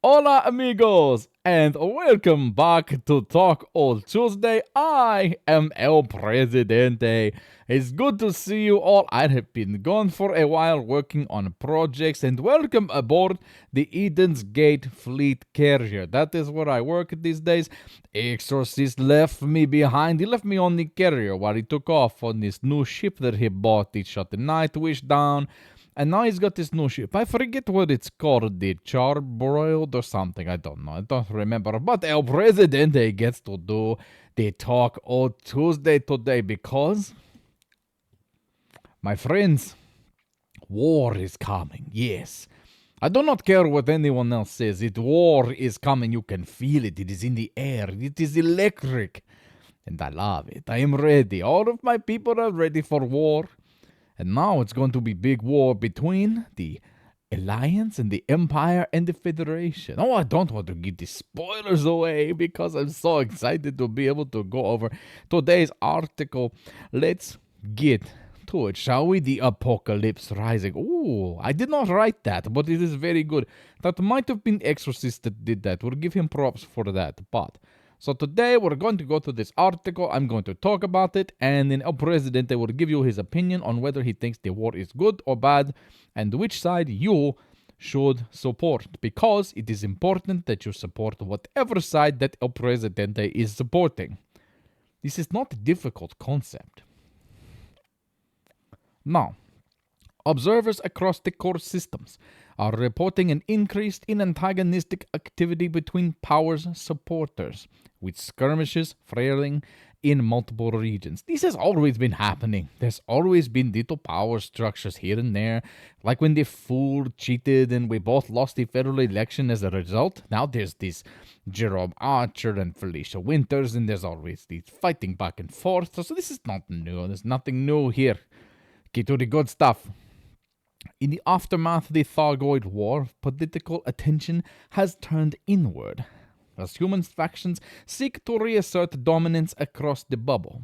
Hola amigos, and welcome back to Talk All Tuesday. I am El Presidente. It's good to see you all. I have been gone for a while working on projects, and welcome aboard the Eden's Gate Fleet Carrier. That is where I work these days. Exorcist left me behind. He left me on the carrier while he took off on this new ship that he bought. He shut the Nightwish down. And now he's got this new ship. I forget what it's called, the Charbroiled or something. I don't know. I don't remember. But El Presidente gets to do the Talk All Tuesday today because, my friends, war is coming. Yes. I do not care what anyone else says. War is coming. You can feel it. It is in the air. It is electric. And I love it. I am ready. All of my people are ready for war. And now it's going to be big war between the Alliance and the Empire and the Federation. Oh, I don't want to give the spoilers away because I'm so excited to be able to go over today's article. Let's get to it, shall we? The Apocalypse Rising. Ooh, I did not write that, but it is very good. That might have been Exorcist that did that. We'll give him props for that. But so today we're going to go to this article. I'm going to talk about it, and then El Presidente will give you his opinion on whether he thinks the war is good or bad, and which side you should support, because it is important that you support whatever side that El Presidente is supporting. This is not a difficult concept. Now, observers across the core systems are reporting an increase in antagonistic activity between Power's supporters, with skirmishes flailing in multiple regions. This has always been happening. There's always been little power structures here and there, like when the fool cheated and we both lost the federal election as a result. Now there's this Jerome Archer and Felicia Winters, and there's always these fighting back and forth. So this is not new. There's nothing new here. Get to the good stuff. In the aftermath of the Thargoid War, political attention has turned inward as human factions seek to reassert dominance across the bubble.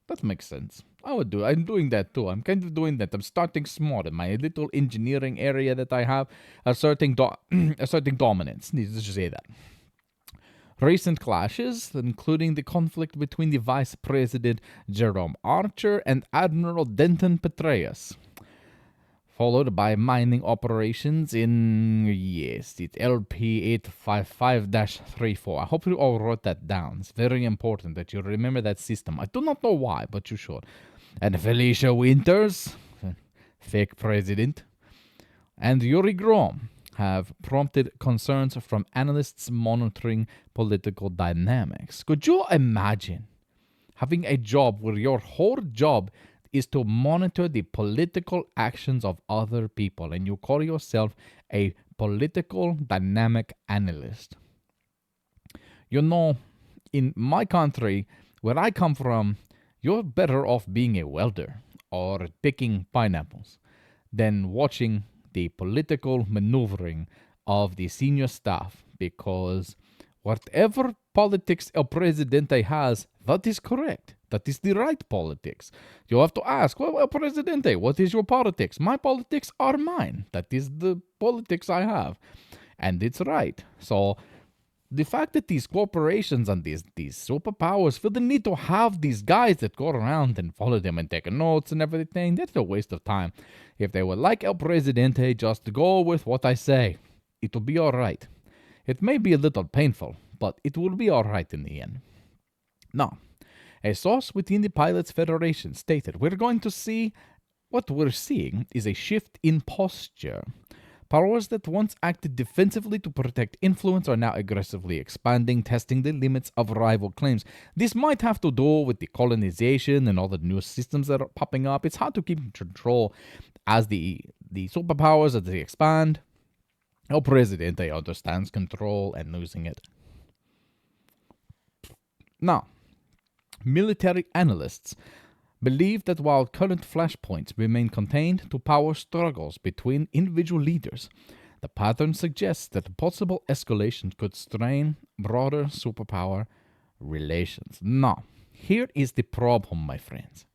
That makes sense. I'm doing that too. I'm kind of doing that. I'm starting small in my little engineering area that I have, asserting dominance. Needs to say that. Recent clashes, including the conflict between the Vice President Jerome Archer and Admiral Denton Petraeus, followed by mining operations in, yes, it's LP855-34. I hope you all wrote that down. It's very important that you remember that system. I do not know why, but you should. And Felicia Winters, fake president, and Yuri Grom have prompted concerns from analysts monitoring political dynamics. Could you imagine having a job where your whole job is to monitor the political actions of other people, and you call yourself a political dynamic analyst? You know, in my country, where I come from, you're better off being a welder or picking pineapples than watching the political maneuvering of the senior staff, because whatever politics El Presidente has, that is correct. That is the right politics. You have to ask, well, El Presidente, what is your politics? My politics are mine. That is the politics I have. And it's right. So the fact that these corporations and these superpowers feel the need to have these guys that go around and follow them and take notes and everything, that's a waste of time. If they would like El Presidente, just go with what I say. It will be alright. It may be a little painful, but it will be alright in the end. Now, a source within the Pilots Federation stated, we're going to see, what we're seeing is a shift in posture. Powers that once acted defensively to protect influence are now aggressively expanding, testing the limits of rival claims. This might have to do with the colonization and all the new systems that are popping up. It's hard to keep in control as the superpowers, as they expand. El Presidente understands control and losing it. Now, military analysts believe that while current flashpoints remain contained to power struggles between individual leaders, the pattern suggests that possible escalation could strain broader superpower relations. Now, here is the problem, my friends.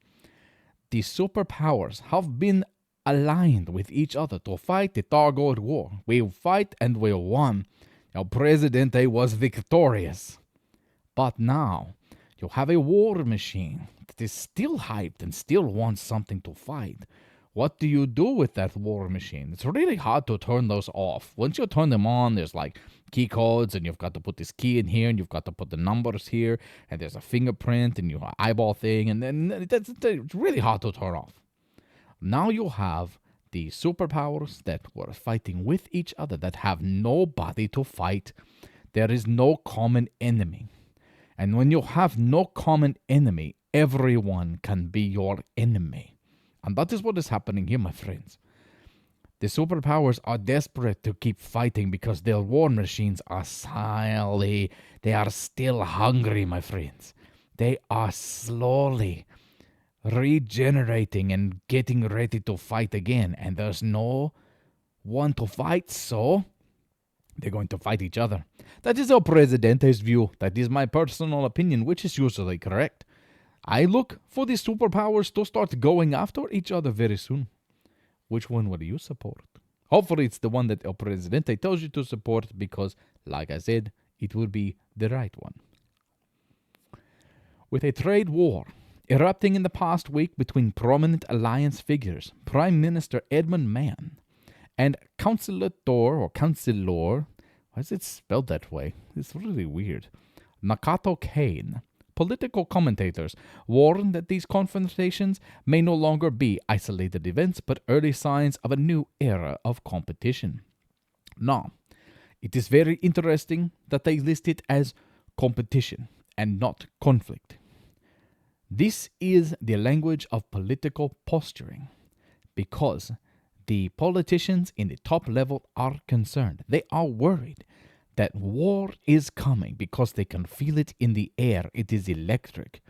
The superpowers have been aligned with each other to fight the Targoid War. We fight and we won. El Presidente was victorious. But now, you have a war machine that is still hyped and still wants something to fight. What do you do with that war machine? It's really hard to turn those off. Once you turn them on, there's like key codes, and you've got to put this key in here, and you've got to put the numbers here, and there's a fingerprint, and your eyeball thing, and then it's really hard to turn off. Now you have the superpowers that were fighting with each other that have nobody to fight. There is no common enemy. And when you have no common enemy, everyone can be your enemy. And that is what is happening here, my friends. The superpowers are desperate to keep fighting because their war machines are silly. They are still hungry, my friends. They are slowly regenerating and getting ready to fight again. And there's no one to fight, so they're going to fight each other. That is El Presidente's view. That is my personal opinion, which is usually correct. I look for the superpowers to start going after each other very soon. Which one will you support? Hopefully it's the one that El Presidente tells you to support because, like I said, it will be the right one. With a trade war erupting in the past week between prominent alliance figures, Prime Minister Edmund Mann and Councilor, why is it spelled that way? It's really weird, Nakato Kane, political commentators warn that these confrontations may no longer be isolated events, but early signs of a new era of competition. Now, it is very interesting that they list it as competition and not conflict. This is the language of political posturing, because the politicians in the top level are concerned. They are worried that war is coming because they can feel it in the air. It is electric.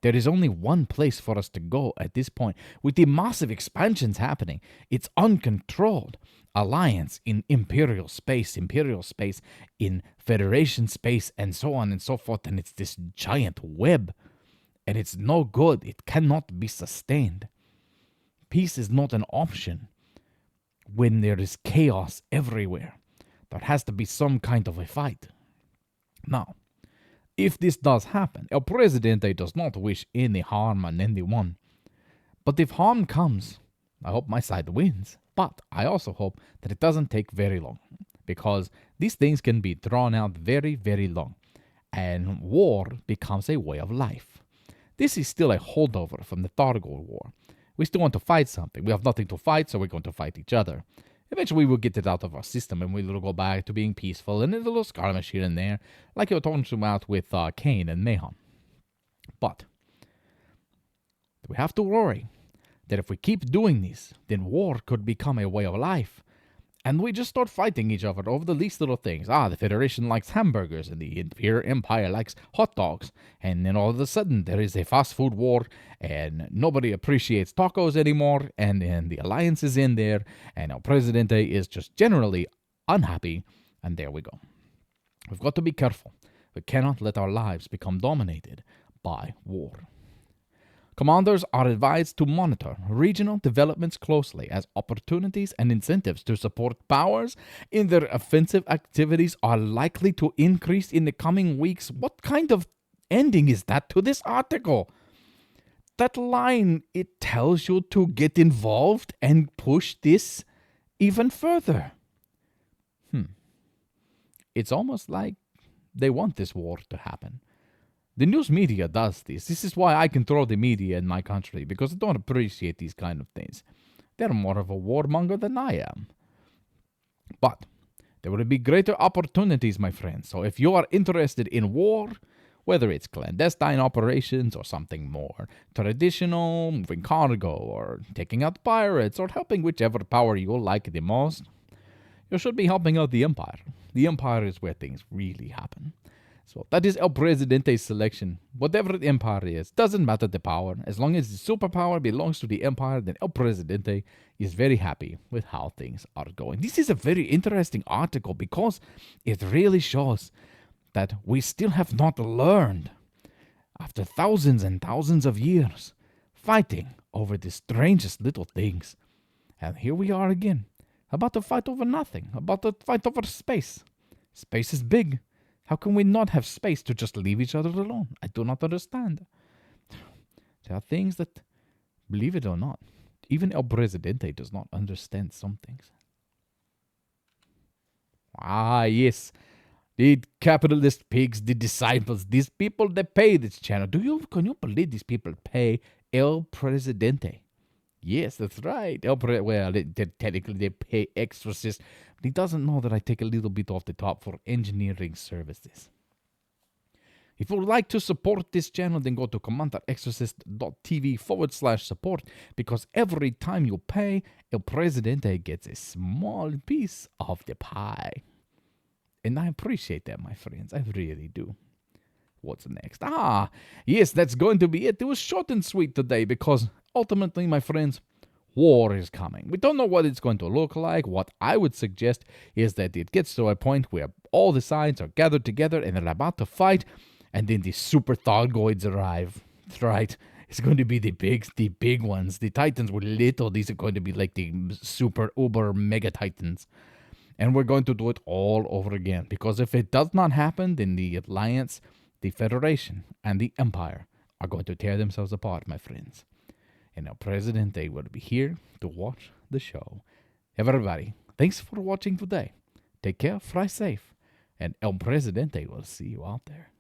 There is only one place for us to go at this point. With the massive expansions happening, it's uncontrolled. Alliance in imperial space in Federation space, and so on and so forth. And it's this giant web. And it's no good. It cannot be sustained. Peace is not an option when there is chaos everywhere. There has to be some kind of a fight. Now, if this does happen, El Presidente does not wish any harm on anyone. But if harm comes, I hope my side wins. But I also hope that it doesn't take very long, because these things can be drawn out very, very long, and war becomes a way of life. This is still a holdover from the Targoid War. We still want to fight something. We have nothing to fight, so we're going to fight each other. Eventually, we'll get it out of our system, and we'll go back to being peaceful, and a little skirmish here and there, like you're talking about with Kane and Mayhem. But we have to worry that if we keep doing this, then war could become a way of life. And we just start fighting each other over the least little things. The Federation likes hamburgers, and the Imperial Empire likes hot dogs. And then all of a sudden, there is a fast food war, and nobody appreciates tacos anymore. And then the Alliance is in there, and El Presidente is just generally unhappy. And there we go. We've got to be careful. We cannot let our lives become dominated by war. Commanders are advised to monitor regional developments closely, as opportunities and incentives to support powers in their offensive activities are likely to increase in the coming weeks. What kind of ending is that to this article? That line, it tells you to get involved and push this even further. It's almost like they want this war to happen. The news media does this. This is why I control the media in my country, because I don't appreciate these kind of things. They're more of a warmonger than I am. But there will be greater opportunities, my friends. So if you are interested in war, whether it's clandestine operations or something more traditional, moving cargo, or taking out pirates, or helping whichever power you like the most, you should be helping out the Empire. The Empire is where things really happen. So that is El Presidente's selection. Whatever the Empire is, doesn't matter the power. As long as the superpower belongs to the Empire, then El Presidente is very happy with how things are going. This is a very interesting article because it really shows that we still have not learned, after thousands and thousands of years, fighting over the strangest little things. And here we are again, about to fight over nothing, about to fight over space. Space is big. How can we not have space to just leave each other alone? I do not understand. There are things that, believe it or not, even El Presidente does not understand some things. Ah, yes. The capitalist pigs, the disciples, these people that pay this channel. Can you believe these people pay El Presidente? Yes, that's right. Technically they pay exorcist, but he doesn't know that I take a little bit off the top for engineering services. If you would like to support this channel, then go to command.exorcist.tv/support, because every time you pay, El Presidente gets a small piece of the pie. And I appreciate that, my friends. I really do. What's next? Ah, yes, that's going to be it. It was short and sweet today because ultimately, my friends, war is coming. We don't know what it's going to look like. What I would suggest is that it gets to a point where all the sides are gathered together and they're about to fight, and then the super Thargoids arrive. That's right. It's going to be the big ones. The Titans were little. These are going to be like the super uber mega Titans. And we're going to do it all over again. Because if it does not happen, then the Alliance, the Federation, and the Empire are going to tear themselves apart, my friends. And our Presidente will be here to watch the show. Everybody, thanks for watching today. Take care, fly safe, and El Presidente will see you out there.